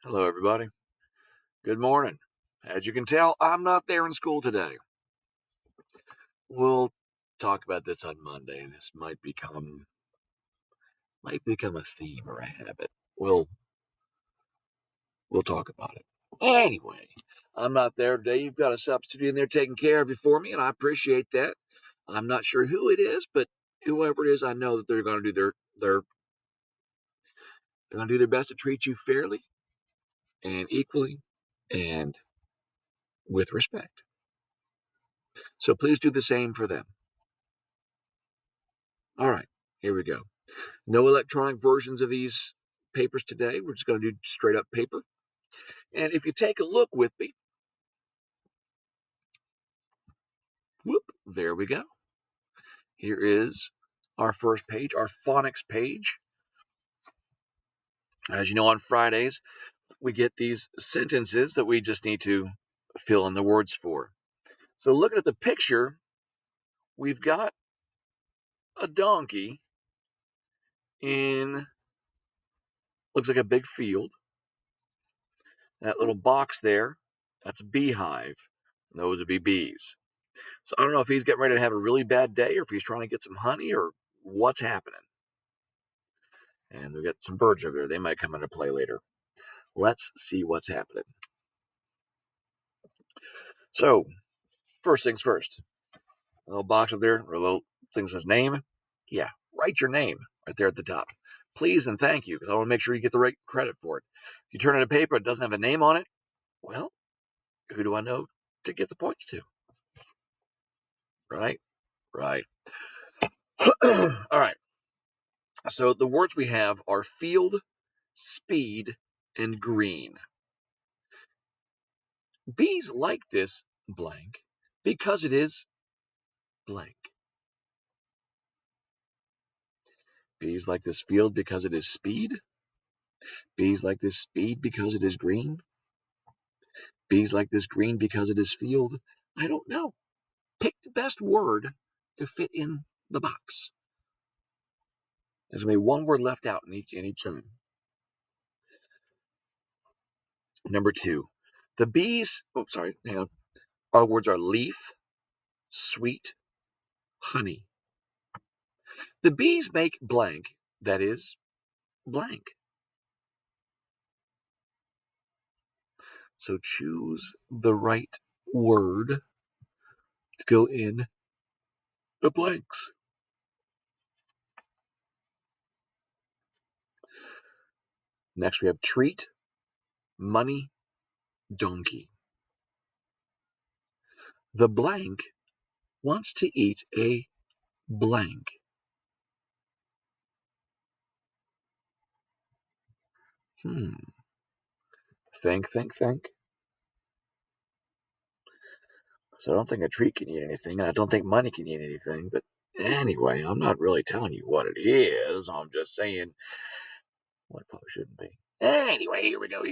Hello, everybody. Good morning. As you can tell, I'm not there in school today. We'll talk about this on Monday. This might become a theme or a habit. We'll talk about it. Anyway, I'm not there today. You've got a substitute in there taking care of you for me, and I appreciate that. I'm not sure who it is, but whoever it is, I know that they're going to do they're going to do their best to treat you fairly and equally and with respect. So please do the same for them. All right, here we go. No electronic versions of these papers today. We're just going to do straight up paper. And if you take a look with me, whoop, there we go. Here is our first page, our phonics page. As you know, on Fridays, we get these sentences that we just need to fill in the words for. So looking at the picture, we've got a donkey in, looks like a big field. That little box there, that's a beehive. Those would be bees. So I don't know if he's getting ready to have a really bad day or if he's trying to get some honey or what's happening. And we got some birds over there. They might come into play later. Let's see what's happening. So, first things first. A little box up there, or a little thing says name. Yeah, write your name right there at the top. Please and thank you, because I want to make sure you get the right credit for it. If you turn in a paper, it doesn't have a name on it. Well, who do I know to give the points to? Right? Right. All right. So the words we have are field, speed, and green. Bees like this blank because it is blank. Bees like this field because it is speed. Bees like this speed because it is green. Bees like this green because it is field. I don't know. Pick the best word to fit in the box. There's going to be one word left out in each time. Number two, the bees, hang on. Our words are leaf, sweet, honey. The bees make blank, that is blank. So choose the right word to go in the blanks. Next, we have treat, money, donkey. The blank wants to eat a blank. Hmm. Think. So I don't think a treat can eat anything, and I don't think money can eat anything. But anyway, I'm not really telling you what it is. I'm just saying what it probably shouldn't be. Anyway, here we go.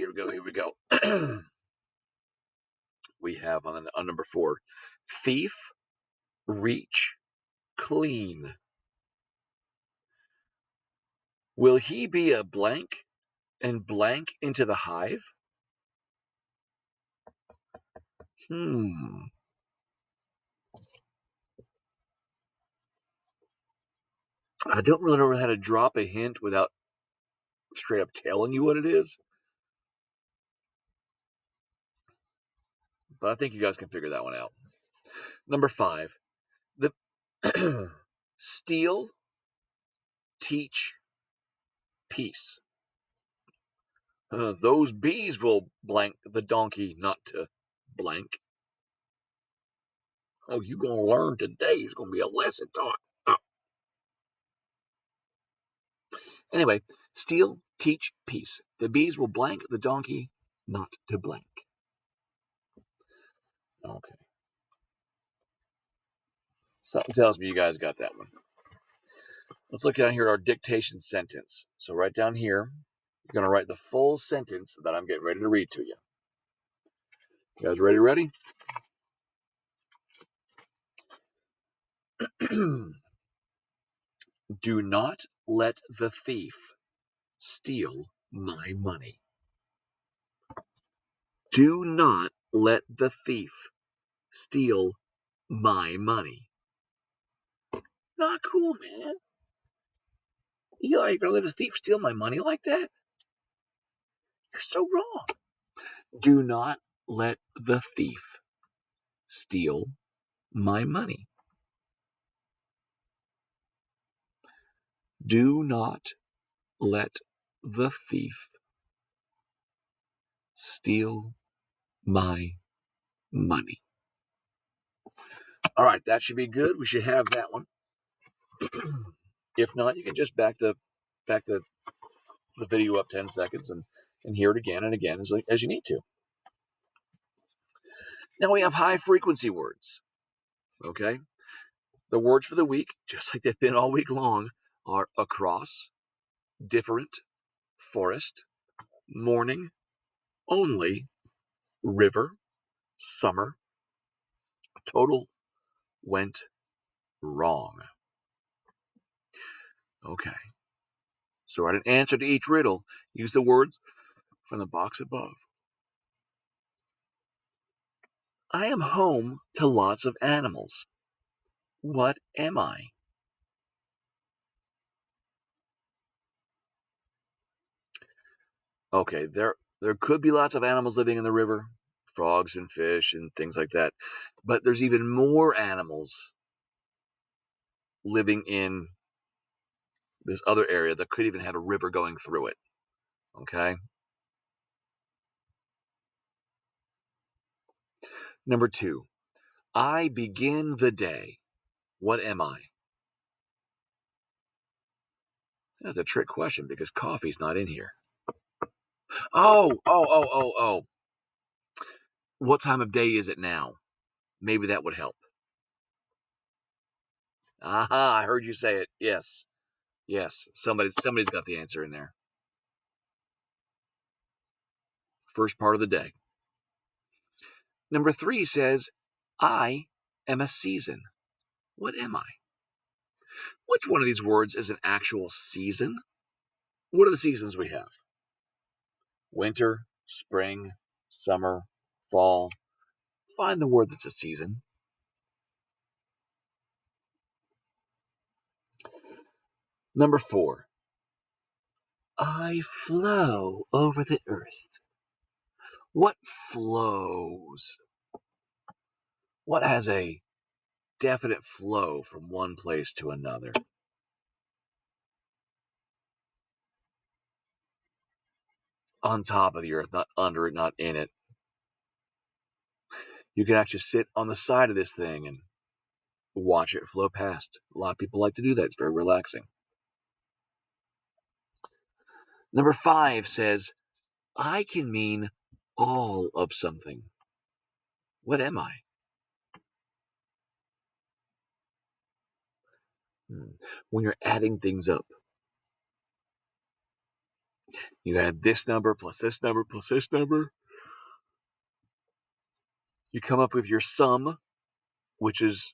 We have on number 4, thief, reach, clean. Will he be a blank and blank into the hive? Hmm. I don't really know how to drop a hint without straight up telling you what it is, but I think you guys can figure that one out. Number 5, the steal, teach, peace. Those bees will blank the donkey not to blank. Oh, you gonna learn today. It's gonna be a lesson taught. Oh. Anyway, steal, teach, peace. The bees will blank the donkey not to blank. Okay. Something tells me you guys got that one. Let's look down here at our dictation sentence. So right down here, you're going to write the full sentence that I'm getting ready to read to you. You guys ready? Do not let the thief steal my money. Do not let the thief steal my money. Not cool, man. Eli, you're gonna let a thief steal my money like that? You're so wrong. Do not let the thief steal my money. Do not let the thief steal my money. All right, that should be good. We should have that one. If not, you can just back the video up 10 seconds and hear it again and again as you need to. Now we have high frequency words. Okay. The words for the week, just like they've been all week long, are across, different, forest, morning, only, river, summer, total, went, wrong. Okay. So write an answer to each riddle. Use the words from the box above. I am home to lots of animals. What am I? Okay, there could be lots of animals living in the river, frogs and fish and things like that. But there's even more animals living in this other area that could even have a river going through it. Okay? Number 2. I begin the day. What am I? That's a trick question because coffee's not in here. Oh. What time of day is it now? Maybe that would help. Aha, I heard you say it. Yes. Yes. Somebody's got the answer in there. First part of the day. Number 3 says, I am a season. What am I? Which one of these words is an actual season? What are the seasons we have? Winter, spring, summer, fall. Find the word that's a season. Number 4. I flow over the earth. What flows? What has a definite flow from one place to another? On top of the earth, not under it, not in it. You can actually sit on the side of this thing and watch it flow past. A lot of people like to do that. It's very relaxing. Number 5 says, I can mean all of something. What am I? When you're adding things up, you add this number plus this number plus this number. You come up with your sum, which is,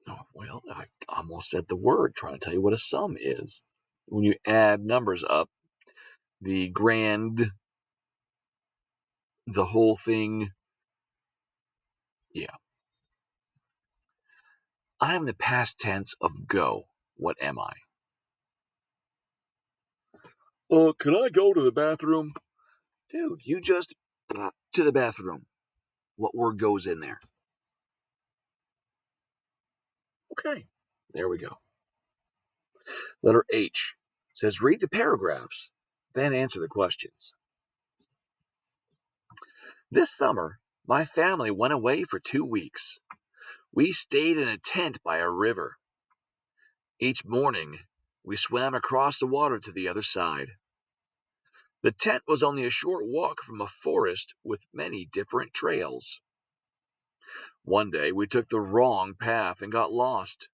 oh, well, I almost said the word trying to tell you what a sum is. When you add numbers up, the grand, the whole thing, yeah. I am the past tense of go. What am I? Can I go to the bathroom? Dude, you just to the bathroom. What word goes in there? Okay, there we go. Letter H says read the paragraphs, then answer the questions. This summer, my family went away for 2 weeks. We stayed in a tent by a river. Each morning, we swam across the water to the other side. The tent was only a short walk from a forest with many different trails. One day, we took the wrong path and got lost.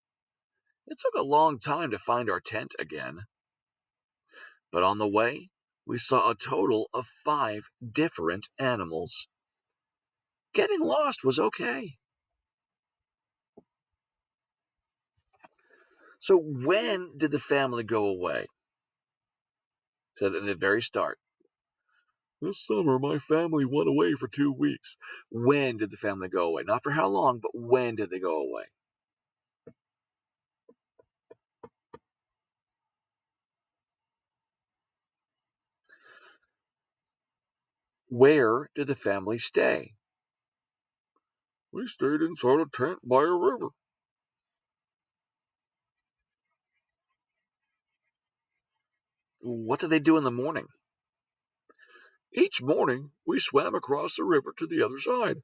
It took a long time to find our tent again. But on the way, we saw a total of 5 different animals. Getting lost was okay. So, when did the family go away? Said in the very start. This summer, my family went away for 2 weeks. When did the family go away? Not for how long, but when did they go away? Where did the family stay? We stayed inside a tent by a river. What did they do in the morning? Each morning, we swam across the river to the other side.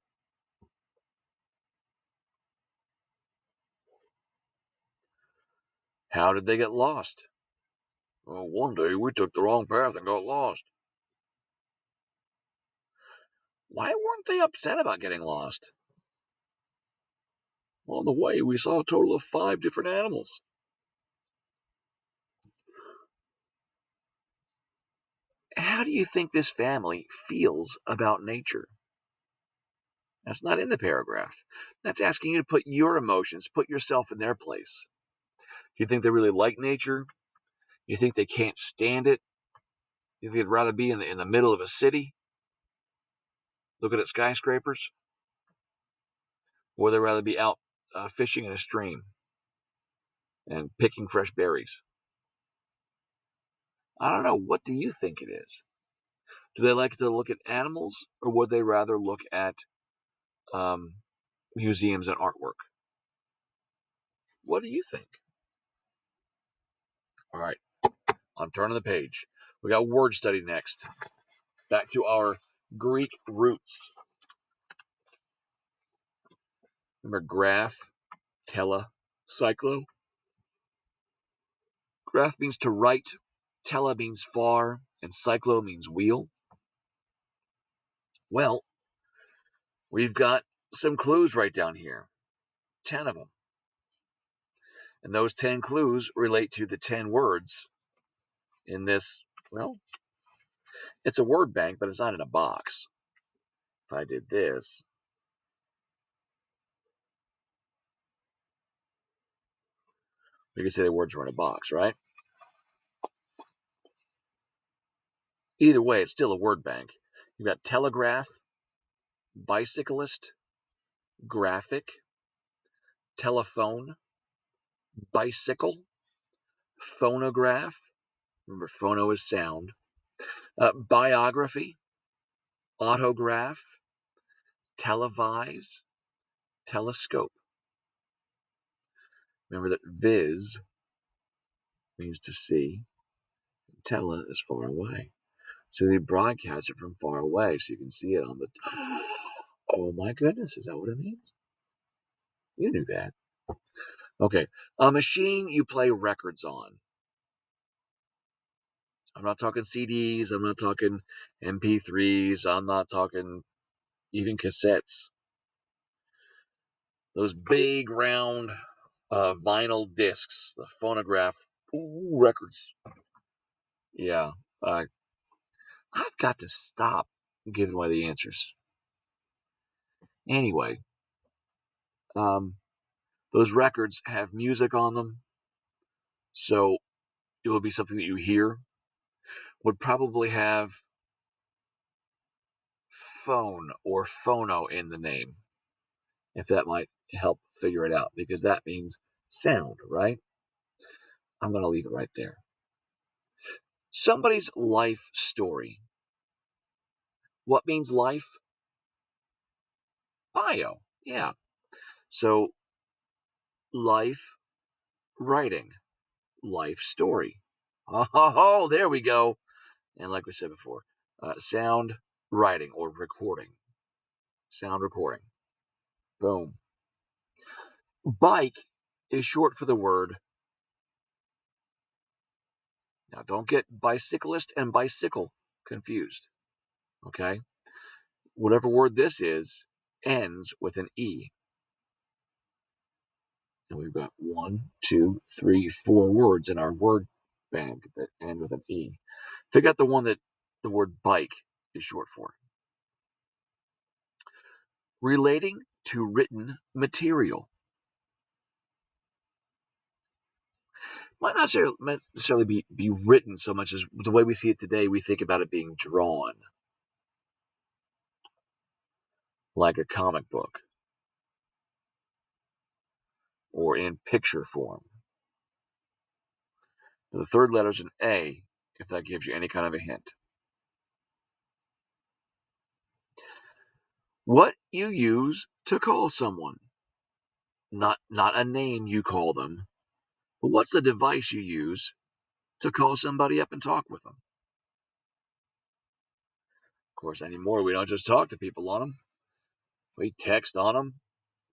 How did they get lost? Well, one day we took the wrong path and got lost. Why weren't they upset about getting lost? On the way, we saw a total of 5 different animals. How do you think this family feels about nature? That's not in the paragraph. That's asking you to put your emotions, put yourself in their place. Do you think they really like nature? You think they can't stand it? You think they'd rather be in the middle of a city, looking at skyscrapers? Or would they rather be out fishing in a stream and picking fresh berries? I don't know. What do you think it is? Do they like to look at animals, or would they rather look at um, museums and artwork? What do you think? All right, I'm turning the page. We got word study next. Back to our Greek roots. Remember graph, tele, cyclo? Graph means to write, tele means far, and cyclo means wheel. Well, we've got some clues right down here, 10 of them. And those 10 clues relate to the 10 words in this, well, it's a word bank, but it's not in a box. If I did this, we could say the words were in a box, right? Either way, it's still a word bank. You've got telegraph, bicyclist, graphic, telephone, bicycle, phonograph. Remember, phono is sound. Biography, autograph, televise, telescope. Remember that vis means to see, and tele is far away. So they broadcast it from far away so you can see it on the. Oh my goodness, is that what it means? You knew that. Okay. A machine you play records on. I'm not talking CDs. I'm not talking MP3s. I'm not talking even cassettes. Those big round vinyl discs, the phonograph records. Yeah. Uh, I've got to stop giving away the answers. Anyway, um, those records have music on them. So it will be something that you hear. Would probably have phone or phono in the name, if that might help figure it out, because that means sound, right? I'm going to leave it right there. Somebody's life story. What means life? Bio. Yeah. So life writing, life story. Oh, there we go. And like we said before, sound writing or recording. Sound recording. Boom. Bike is short for the word. Now, don't get bicyclist and bicycle confused. Okay? Whatever word this is ends with an E. And we've got 1, 2, 3, 4 words in our word bank that end with an E. Figure out the one that the word bike is short for. Relating to written material. Might not necessarily be written so much as the way we see it today, we think about it being drawn. like a comic book or in picture form. The third letter is an A, if that gives you any kind of a hint. What you use to call someone. Not a name you call them, but what's the device you use to call somebody up and talk with them? Of course, anymore, we don't just talk to people on them. We text on them.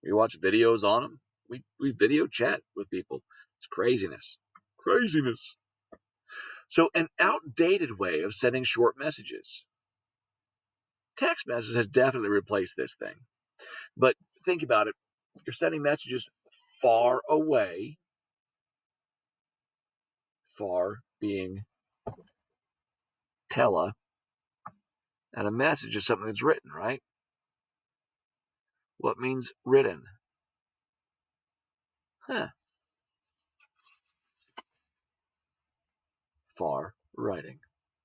We watch videos on them. We video chat with people. It's craziness. Craziness. So, an outdated way of sending short messages. Text messages has definitely replaced this thing. But think about it. You're sending messages far away, far being tele, and a message is something that's written, right? What means written? Huh. Far writing.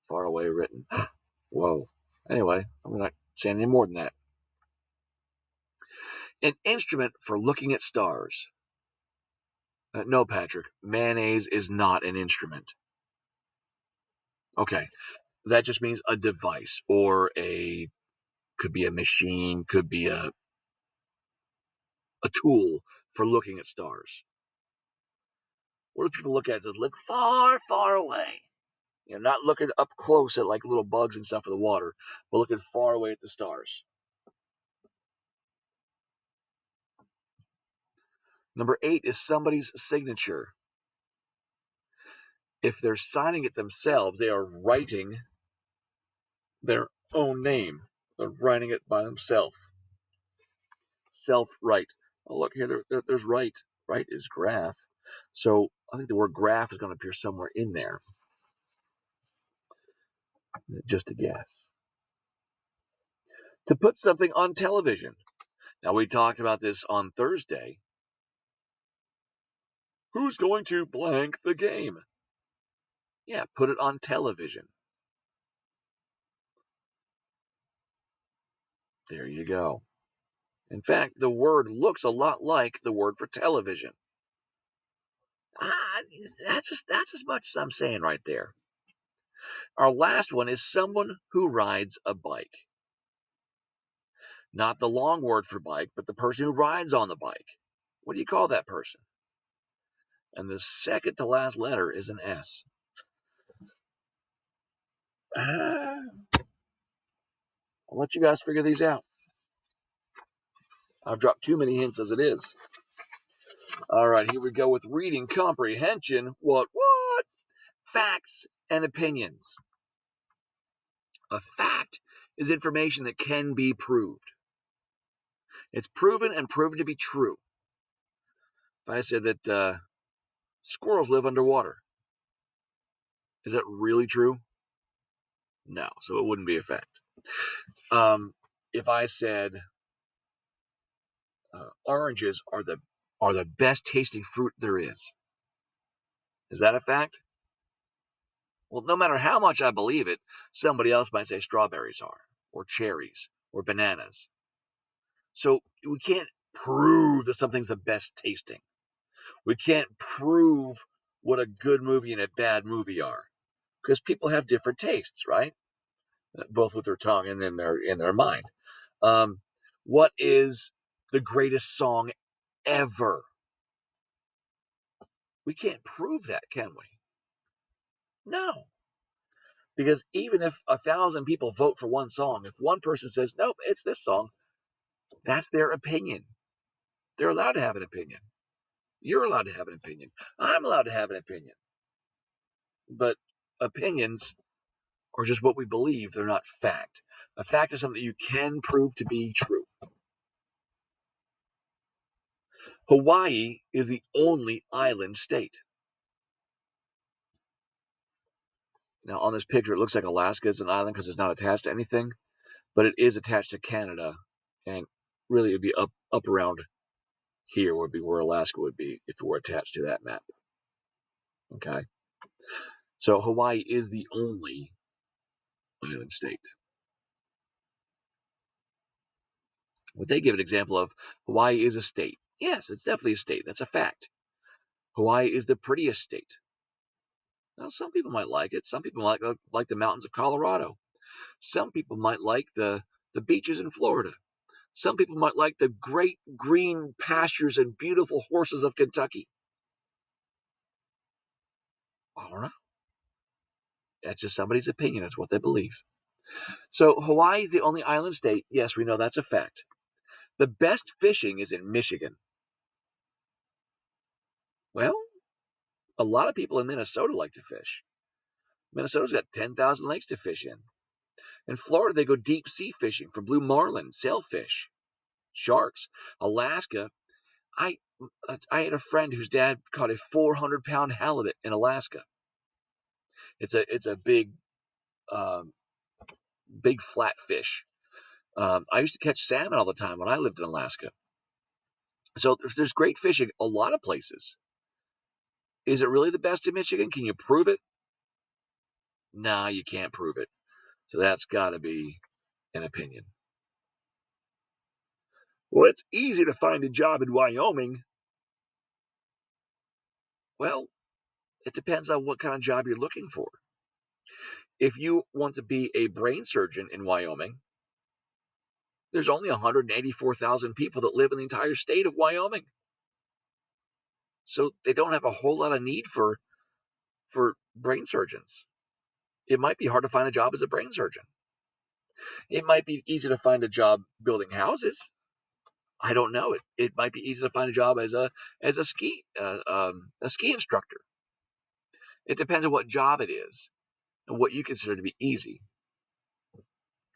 Far away written. Whoa. Anyway, I'm not saying any more than that. An instrument for looking at stars. No, Patrick, mayonnaise is not an instrument. Okay, that just means a device or could be a machine, could be a tool for looking at stars. What do people look at? They look far, far away. Not looking up close at like little bugs and stuff in the water, but looking far away at the stars. Number 8 is somebody's signature. If they're signing it themselves, they are writing their own name. They're writing it by themselves. Self-write. Oh, look here, there's write. Write is graph. So I think the word graph is going to appear somewhere in there. Just a guess. To put something on television. Now, we talked about this on Thursday. Who's going to blank the game? Yeah, put it on television. There you go. In fact, the word looks a lot like the word for television. Ah, that's as much as I'm saying right there. Our last one is someone who rides a bike. Not the long word for bike, but the person who rides on the bike. What do you call that person? And the second to last letter is an S. I'll let you guys figure these out. I've dropped too many hints as it is. All right, here we go with reading comprehension. What? Facts and opinions. A fact is information that can be proved. It's proven and proven to be true. If I said that squirrels live underwater, is that really true? No, so it wouldn't be a fact. If I said oranges are the best tasting fruit there is that a fact? Well, no matter how much I believe it, somebody else might say strawberries are, or cherries, or bananas. So we can't prove that something's the best tasting. We can't prove what a good movie and a bad movie are, because people have different tastes, right? Both with their tongue and in their mind. Um, what is the greatest song ever? We can't prove that, can we? No, because even if 1,000 people vote for one song, if one person says nope, it's this song, that's their opinion. They're allowed to have an opinion. You're allowed to have an opinion. I'm allowed to have an opinion. But opinions are just what we believe. They're not fact. A fact is something you can prove to be true. Hawaii is the only island state. Now, on this picture, it looks like Alaska is an island because it's not attached to anything, but it is attached to Canada. And really, it would be up around here would be where Alaska would be if it were attached to that map. Okay. So Hawaii is the only island state. Would they give an example of Hawaii is a state? Yes, it's definitely a state. That's a fact. Hawaii is the prettiest state. Now, some people might like it. Some people might like the mountains of Colorado. Some people might like the beaches in Florida. Some people might like the great green pastures and beautiful horses of Kentucky. I don't know. That's just somebody's opinion. That's what they believe. So Hawaii is the only island state. Yes, we know that's a fact. The best fishing is in Michigan. Well, a lot of people in Minnesota like to fish. Minnesota's got 10,000 lakes to fish in. In Florida, they go deep sea fishing for blue marlin, sailfish, sharks. Alaska, I I had a friend whose dad caught a 400-pound halibut in Alaska. It's a um, big flat fish. I used to catch salmon all the time when I lived in Alaska. So there's great fishing a lot of places. Is it really the best in Michigan? Can you prove it? Nah, you can't prove it. So that's got to be an opinion. Well, it's easy to find a job in Wyoming. Well, it depends on what kind of job you're looking for. If you want to be a brain surgeon in Wyoming, there's only 184,000 people that live in the entire state of Wyoming. So they don't have a whole lot of need for brain surgeons. It might be hard to find a job as a brain surgeon. It might be easy to find a job building houses. I don't know. It might be easy to find a job as a ski instructor. It depends on what job it is and what you consider to be easy.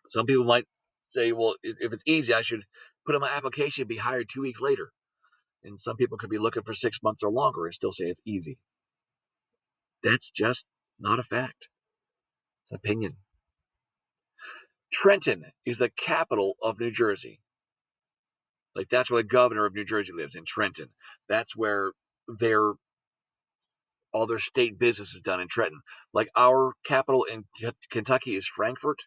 Some people might say, well, if it's easy, I should put in my application and be hired 2 weeks later. And some people could be looking for 6 months or longer and still say it's easy. That's just not a fact. It's an opinion. Trenton is the capital of New Jersey. Like that's where the governor of New Jersey lives, in Trenton. That's where their all their state business is done, in Trenton. Like our capital in Kentucky is Frankfort.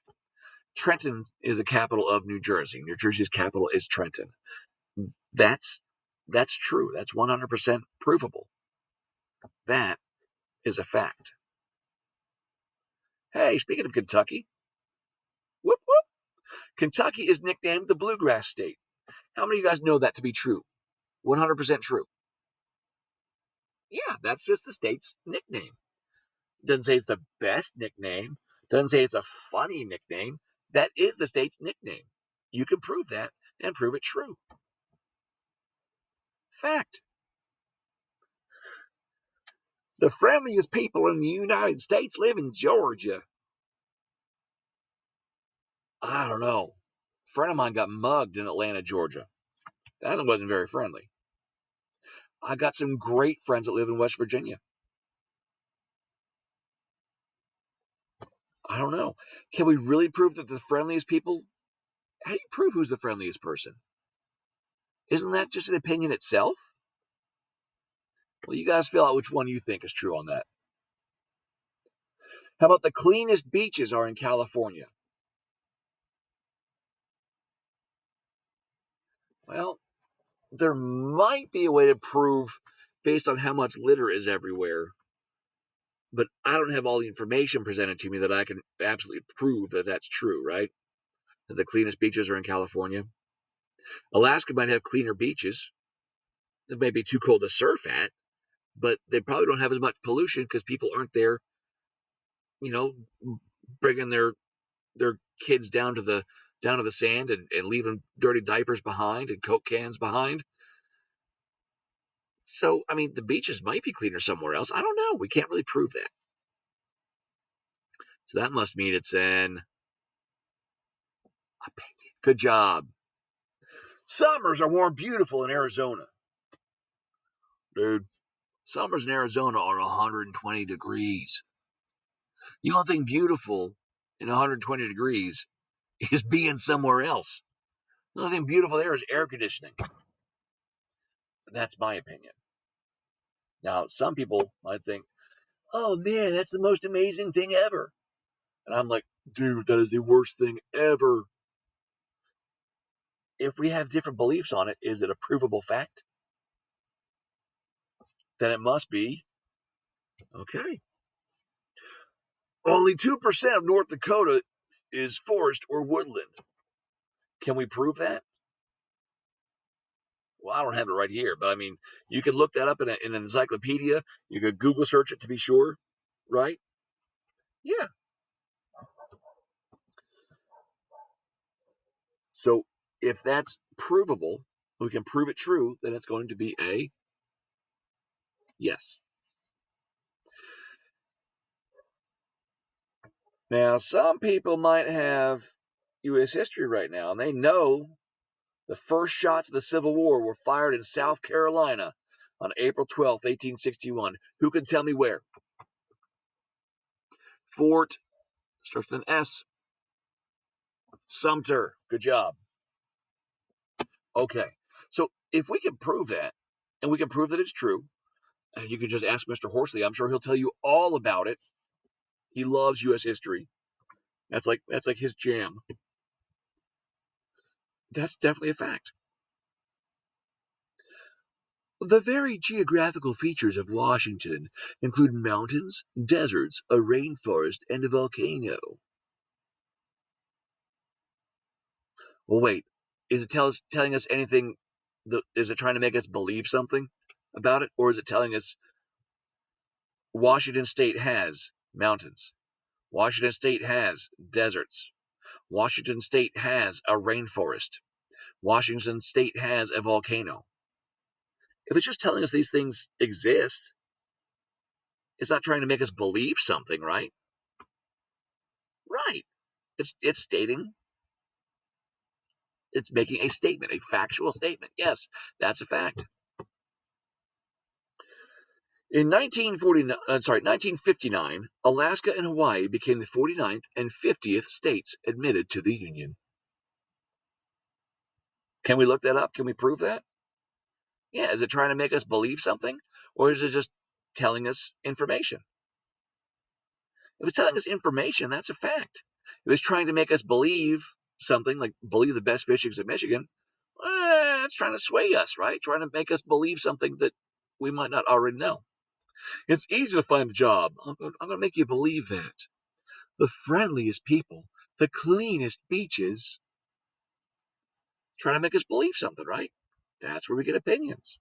Trenton is the capital of New Jersey. New Jersey's capital is Trenton. That's that's true. That's 100% provable. That is a fact. Hey, speaking of Kentucky, whoop whoop. Kentucky is nicknamed the Bluegrass State. How many of you guys know that to be true? 100% true. Yeah, that's just the state's nickname. Doesn't say it's the best nickname. Doesn't say it's a funny nickname. That is the state's nickname. You can prove that and prove it true. Fact. The friendliest people in the United States live in Georgia. I don't know. A friend of mine got mugged in Atlanta, Georgia. That wasn't very friendly. I got some great friends that live in West Virginia. I don't know. Can we really prove that the friendliest people? How do you prove who's the friendliest person? Isn't that just an opinion itself? Well, you guys feel out which one you think is true on that. How about the cleanest beaches are in California? Well, there might be a way to prove based on how much litter is everywhere, but I don't have all the information presented to me that I can absolutely prove that that's true, right? That the cleanest beaches are in California. Alaska might have cleaner beaches. It may be too cold to surf at, but they probably don't have as much pollution because people aren't there, you know, bringing their kids down to the sand and leaving dirty diapers behind and Coke cans behind. So, I mean, the beaches might be cleaner somewhere else. I don't know. We can't really prove that. So that must mean it's an opinion. Good job. Summers are more beautiful in Arizona. Dude, summers in Arizona are 120 degrees. The only thing beautiful in 120 degrees is being somewhere else. The only thing beautiful there is air conditioning. That's my opinion. Now, some people might think, oh man, that's the most amazing thing ever. And I'm like, dude, that is the worst thing ever. if we have different beliefs on it, is it a provable fact? Then it must be. Okay. Only 2% of North Dakota is forest or woodland. Can we prove that? Well, I don't have it right here, but I mean, you can look that up in an encyclopedia. You could Google search it to be sure, right? Yeah. So if that's provable, we can prove it true, then it's going to be a yes. Now, some people might have U.S. history right now, and they know the first shots of the Civil War were fired in South Carolina on April 12th, 1861. Who can tell me where? Fort, starts with an S. Sumter. Good job. Okay. So if we can prove that, and we can prove that it's true, and you can just ask Mr. Horsley, I'm sure he'll tell you all about it. He loves U.S. history. That's like his jam. That's definitely a fact. The very geographical features of Washington include mountains, deserts, a rainforest, and a volcano. Well, wait. Is it telling us anything? Is it trying to make us believe something about it, or is it telling us Washington State has mountains? Washington State has deserts. Washington State has a rainforest. Washington State has a volcano. If it's just telling us these things exist, it's not trying to make us believe something, right? Right. It's stating, it's making a statement, a factual statement. Yes, that's a fact. In 1959, Alaska and Hawaii became the 49th and 50th states admitted to the Union. Can we look that up? Can we prove that? Yeah, is it trying to make us believe something? Or is it just telling us information? If it's telling us information, that's a fact. If it's trying to make us believe something, like believe the best fishing's in Michigan, it's trying to sway us, right? Trying to make us believe something that we might not already know. It's easy to find a job. I'm going to make you believe that. The friendliest people, the cleanest beaches, trying to make us believe something, right? That's where we get opinions.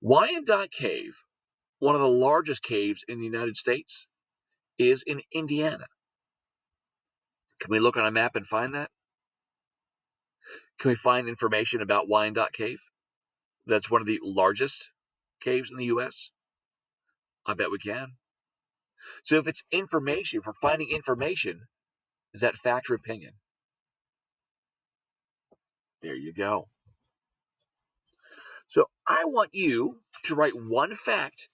Wyandotte Cave, one of the largest caves in the United States, is in Indiana. Can we look on a map and find that? Can we find information about Wyandotte Cave? That's one of the largest caves in the U.S. I bet we can. So if it's information, if we're finding information, is that fact or opinion? There you go. So I want you to write one fact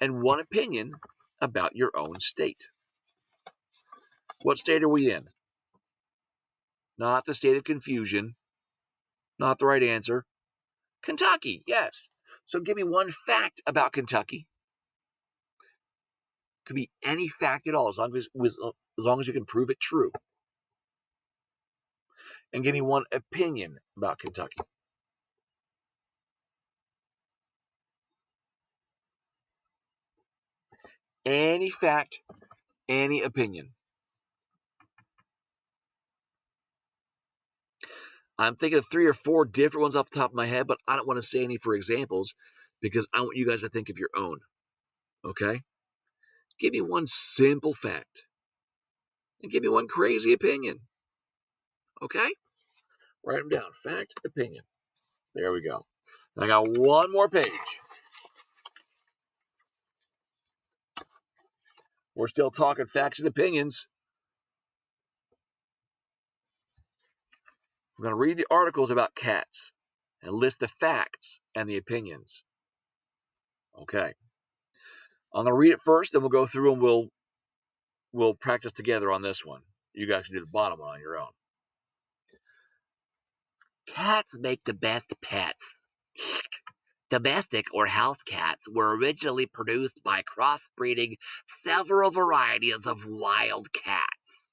and one opinion about your own state. What state are we in? Not the state of confusion. Not the right answer. Kentucky, yes. So give me one fact about Kentucky. Could be any fact at all, as long as you can prove it true. And give me one opinion about Kentucky. Any fact, any opinion. I'm thinking of 3 or 4 different ones off the top of my head, but I don't want to say any for examples because I want you guys to think of your own. Okay? Give me one simple fact and give me one crazy opinion. Okay? Write them down. Fact, opinion. There we go. And I got one more page. We're still talking facts and opinions. We're going to read the articles about cats and list the facts and the opinions. Okay. I'm going to read it first, then we'll go through and we'll practice together on this one. You guys can do the bottom one on your own. Cats make the best pets. Domestic or house cats were originally produced by crossbreeding several varieties of wild cats.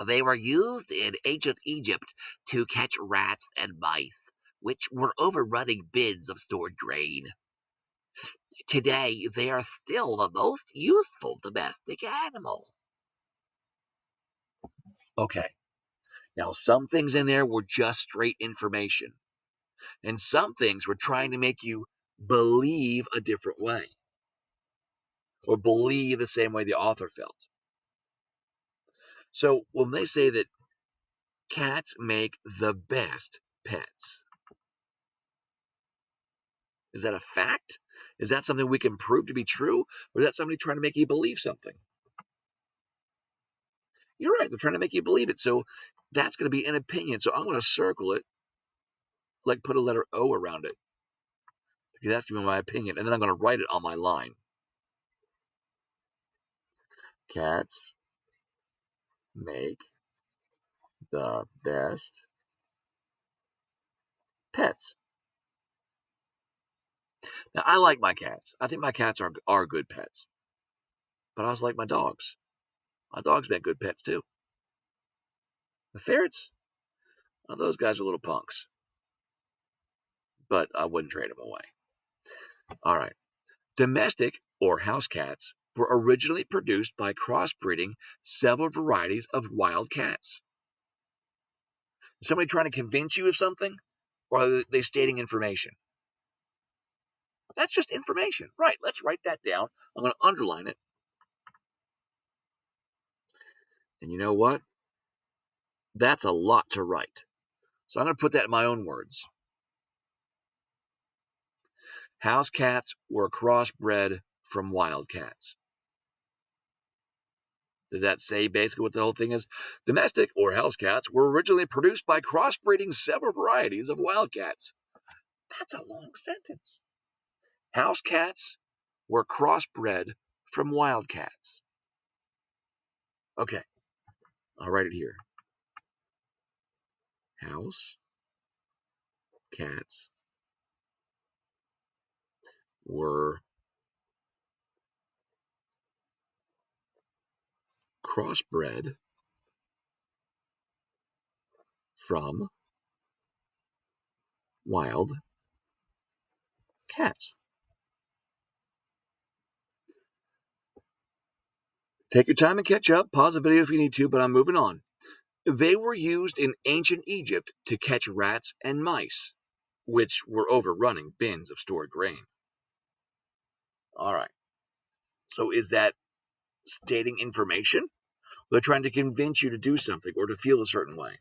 They were used in ancient Egypt to catch rats and mice, which were overrunning bins of stored grain. Today, they are still the most useful domestic animal. Okay. Now, some things in there were just straight information, and some things were trying to make you believe a different way or believe the same way the author felt. So, when they say that cats make the best pets, is that a fact? Is that something we can prove to be true? Or is that somebody trying to make you believe something? You're right, they're trying to make you believe it. So, that's going to be an opinion. So, I'm going to circle it, like put a letter O around it, because that's going to be my opinion. And then I'm going to write it on my line. Cats make the best pets. Now, I like my cats. I think my cats are good pets. But I also like my dogs. My dogs make good pets too. The ferrets, well, those guys are little punks, but I wouldn't trade them away. All right. Domestic or house cats were originally produced by crossbreeding several varieties of wild cats. Is somebody trying to convince you of something? Or are they stating information? That's just information. Right. Let's write that down. I'm going to underline it. And you know what? That's a lot to write. So I'm going to put that in my own words. House cats were crossbred from wild cats. Does that say basically what the whole thing is? Domestic or house cats were originally produced by crossbreeding several varieties of wild cats. That's a long sentence. House cats were crossbred from wild cats. Okay, I'll write it here. House cats were crossbred from wild cats. Take your time and catch up. Pause the video if you need to, but I'm moving on. They were used in ancient Egypt to catch rats and mice, which were overrunning bins of stored grain. All right. So is that stating information? They're trying to convince you to do something or to feel a certain way.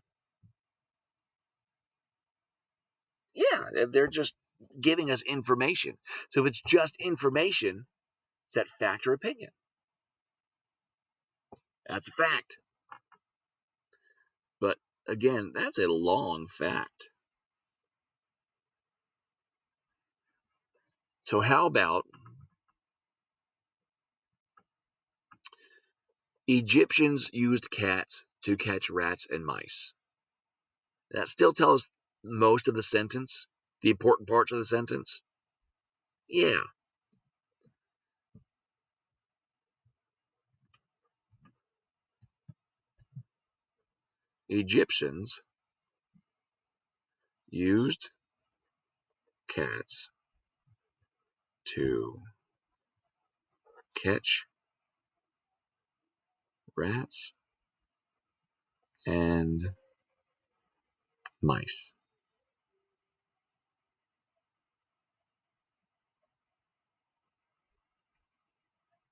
Yeah, they're just giving us information. So if it's just information, is that fact or opinion? That's a fact. But again, that's a long fact. So how about Egyptians used cats to catch rats and mice? That still tells most of the sentence, the important parts of the sentence. Yeah, Egyptians used cats to catch rats and mice.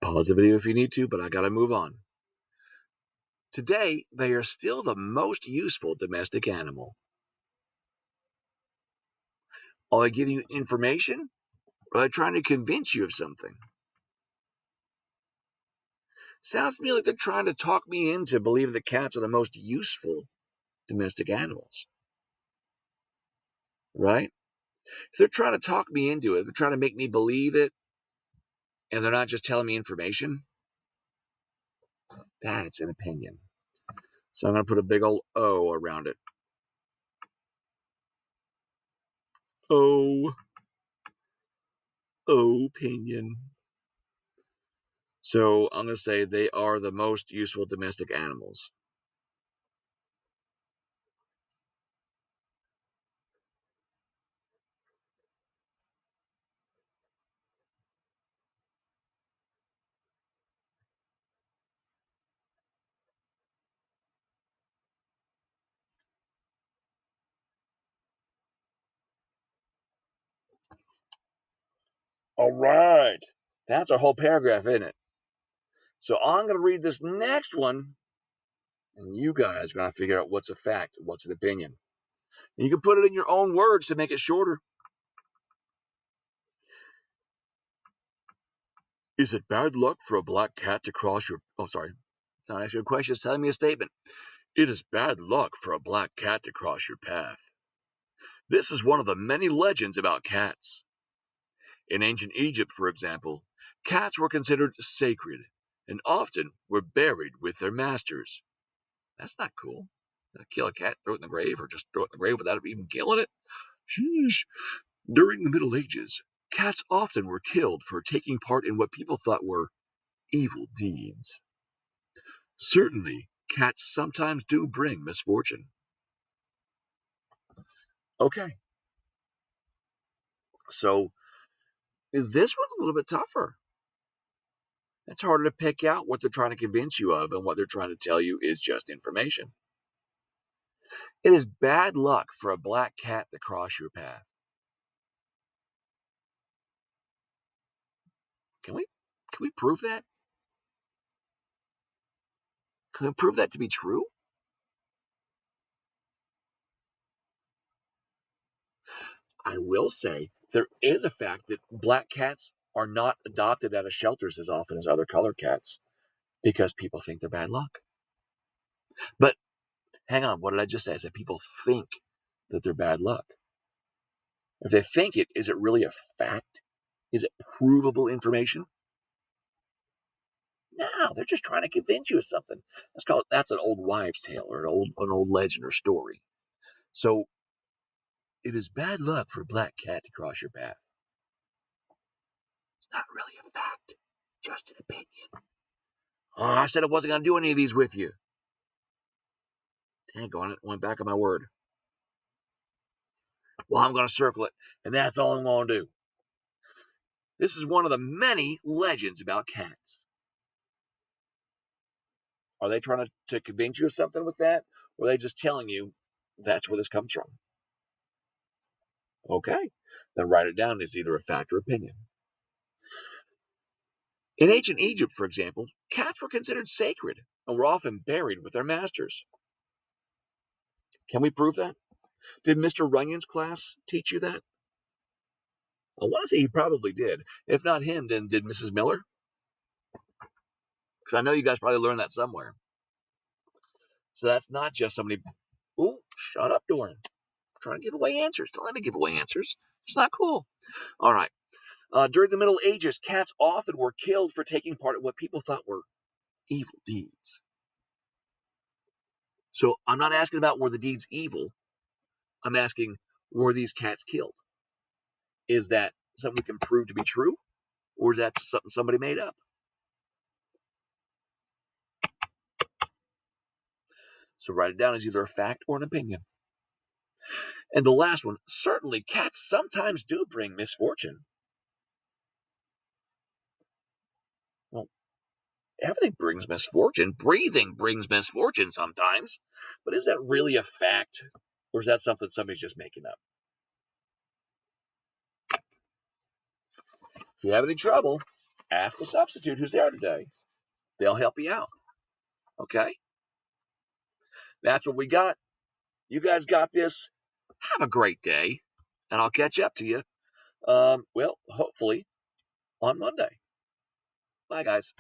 Pause the video if you need to, but I gotta move on. Today, they are still the most useful domestic animal. Are they giving you information? Or are they trying to convince you of something? Sounds to me like they're trying to talk me into believing that cats are the most useful domestic animals. Right? If they're trying to talk me into it, they're trying to make me believe it, and they're not just telling me information, that's an opinion. So I'm going to put a big old O around it. O, opinion. So I'm going to say they are the most useful domestic animals. All right. That's our whole paragraph, isn't it? So I'm going to read this next one, and you guys are going to figure out what's a fact, what's an opinion. And you can put it in your own words to make it shorter. Is it bad luck for a black cat to cross your... Oh, sorry. It's not actually a question. It's telling me a statement. It is bad luck for a black cat to cross your path. This is one of the many legends about cats. In ancient Egypt, for example, cats were considered sacred and often were buried with their masters. That's not cool. Kill a cat, throw it in the grave, or just throw it in the grave without even killing it? Sheesh. During the Middle Ages, cats often were killed for taking part in what people thought were evil deeds. Certainly, cats sometimes do bring misfortune. Okay, so this one's a little bit tougher. It's harder to pick out what they're trying to convince you of and what they're trying to tell you is just information. It is bad luck for a black cat to cross your path. Can we can we prove that? Can we prove that to be true? I will say there is a fact that black cats are not adopted out of shelters as often as other colored cats because people think they're bad luck. But hang on, what did I just say? I said people think that they're bad luck. If they think it, is it really a fact? Is it provable information? No, they're just trying to convince you of something. That's an old wives' tale or an old legend or story. So it is bad luck for a black cat to cross your path. It's not really a fact, just an opinion. Oh, I said I wasn't going to do any of these with you. Dang on it, went back on my word. Well, I'm going to circle it, and that's all I'm going to do. This is one of the many legends about cats. Are they trying to convince you of something with that? Or are they just telling you that's where this comes from? Okay, then write it down as either a fact or opinion. In ancient Egypt, for example, cats were considered sacred and were often buried with their masters. Can we prove that? Did Mr. Runyon's class teach you that? I want to say he probably did. If not him, then did Mrs. Miller? Because I know you guys probably learned that somewhere. So that's not just somebody. Ooh, shut up, Doran. I'm trying to give away answers. Don't let me give away answers. It's not cool. All right. During the Middle Ages, cats often were killed for taking part in what people thought were evil deeds. So I'm not asking about were the deeds evil. I'm asking, were these cats killed? Is that something we can prove to be true? Or is that just something somebody made up? So write it down as either a fact or an opinion. And the last one, certainly cats sometimes do bring misfortune. Well, everything brings misfortune. Breathing brings misfortune sometimes. But is that really a fact? Or is that something somebody's just making up? If you have any trouble, ask the substitute who's there today. They'll help you out. Okay? That's what we got. You guys got this. Have a great day. And I'll catch up to you, well, hopefully on Monday. Bye, guys.